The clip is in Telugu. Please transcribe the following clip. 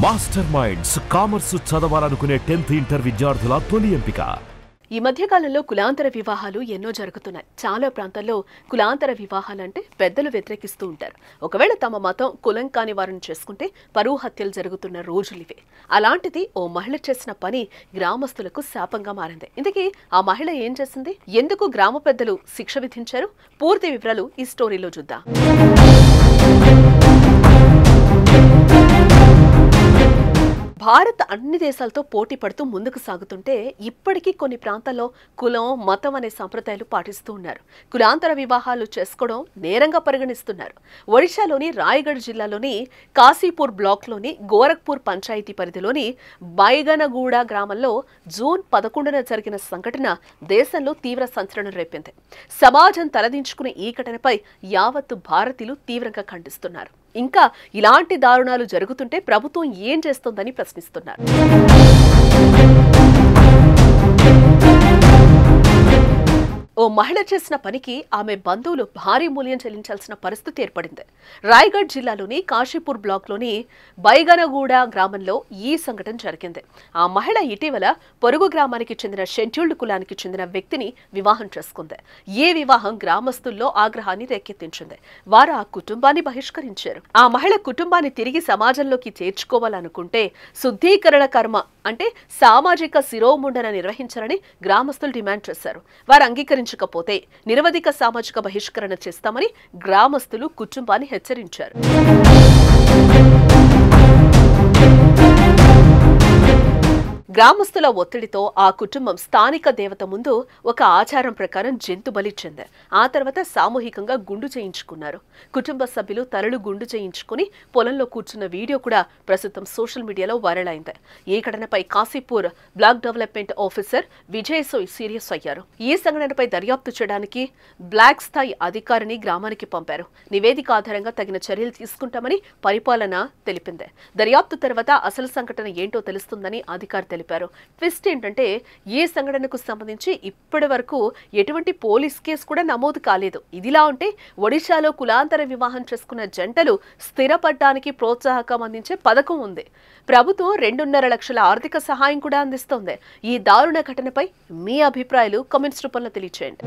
మాస్టర్ మైండ్స్ కామర్స్ చదవాలనుకునే 10th ఇంటర్ విద్యార్థుల తొలి ఎంపిక. ఈ మధ్య కాలంలో కులాంతర వివాహాలు ఎన్నో జరుగుతున్నాయి. చాలా ప్రాంతాల్లో కులాంతర వివాహాలంటే పెద్దలు వ్యతిరేకిస్తూ ఉంటారు. ఒకవేళ తమ మతం కులం కాని వారిని చేసుకుంటే పరువు హత్యలు జరుగుతున్న రోజులివే. అలాంటిది ఓ మహిళ చేసిన పని గ్రామస్తులకు శాపంగా మారింది. ఇందుకే ఆ మహిళ ఏం చేసింది, ఎందుకు గ్రామ పెద్దలు శిక్ష విధించారు, పూర్తి వివరాలు ఈ స్టోరీలో చూద్దాం. భారత్ అన్ని దేశాలతో పోటీ పడుతూ ముందుకు సాగుతుంటే ఇప్పటికీ కొన్ని ప్రాంతాల్లో కులం మతం అనే సంప్రదాయాలు పాటిస్తూ ఉన్నారు. కులాంతర వివాహాలు చేసుకోవడం నేరంగా పరిగణిస్తున్నారు. ఒడిశాలోని రాయగఢ్ జిల్లాలోని కాశీపూర్ బ్లాక్లోని గోరఖ్పూర్ పంచాయతీ పరిధిలోని బైగనగూడ గ్రామంలో జూన్ 11న జరిగిన సంఘటన దేశంలో తీవ్ర సంచలనం రేపింది. సమాజం తలదించుకునే ఈ ఘటనపై యావత్తు భారతీయులు తీవ్రంగా ఖండిస్తున్నారు. ఇంకా ఇలాంటి దారుణాలు జరుగుతుంటే ప్రభుత్వం ఏం చేస్తోందని ప్రశ్నిస్తున్నారు. ఓ మహిళ చేసిన పనికి ఆమె బంధువులు భారీ మూల్యం చెల్లించాల్సిన పరిస్థితి ఏర్పడింది. రాయగఢ్ జిల్లాలోని కాశీపూర్ బ్లాక్లోని బైగనగూడ గ్రామంలో ఈ సంఘటన జరిగింది. ఆ మహిళ ఇటీవల పొరుగు గ్రామానికి చెందిన షెడ్యూల్డ్ కులానికి చెందిన వ్యక్తిని వివాహం చేసుకుంది. ఈ వివాహం గ్రామస్తుల్లో ఆగ్రహాన్ని రేకెత్తించింది. వారు ఆ కుటుంబాన్ని బహిష్కరించారు. ఆ మహిళ కుటుంబాన్ని తిరిగి సమాజంలోకి చేర్చుకోవాలనుకుంటే శుద్ధీకరణ కర్మ అంటే సామాజిక శిరోముండన నిర్వహించాలని గ్రామస్తులు డిమాండ్ చేశారు. వారు అంగీకరించకపోతే నిరవధిక సామాజిక బహిష్కరణ చేస్తామని గ్రామస్తులు కుటుంబాన్ని హెచ్చరించారు. గ్రామస్తుల ఒత్తిడితో ఆ కుటుంబం స్థానిక దేవత ముందు ఒక ఆచారం ప్రకారం జంతు బలిచ్చింది. ఆ తర్వాత సామూహికంగా గుండు చేయించుకున్నారు. కుటుంబ సభ్యులు తలలు గుండు చేయించుకుని పొలంలో కూర్చున్న వీడియో కూడా ప్రస్తుతం సోషల్ మీడియాలో వైరల్ అయింది. ఈ ఘటనపై Kashipur block development officer Vijay Soy serious అయ్యారు. ఈ సంఘటనపై దర్యాప్తు చేయడానికి బ్లాక్ స్థాయి అధికారిని గ్రామానికి పంపారు. నివేదిక ఆధారంగా తగిన చర్యలు తీసుకుంటామని పరిపాలన తెలిపింది. దర్యాప్తు తర్వాత అసలు సంఘటన ఏంటో తెలుస్తుందని అధికారి తెలిపారు. ట్విస్ట్ ఏంటంటే ఈ సంఘటనకు సంబంధించి ఇప్పటి వరకు ఎటువంటి పోలీస్ కేసు కూడా నమోదు కాలేదు. ఇదిలా ఉంటే ఒడిశాలో కులాంతర వివాహం చేసుకున్న జంటలు స్థిరపడడానికి ప్రోత్సాహకం అందించే పథకం ఉంది. ప్రభుత్వం 2.5 లక్షల ఆర్థిక సహాయం కూడా అందిస్తోంది. ఈ దారుణ ఘటనపై మీ అభిప్రాయాలు కామెంట్స్ రూపంలో తెలియచేయండి.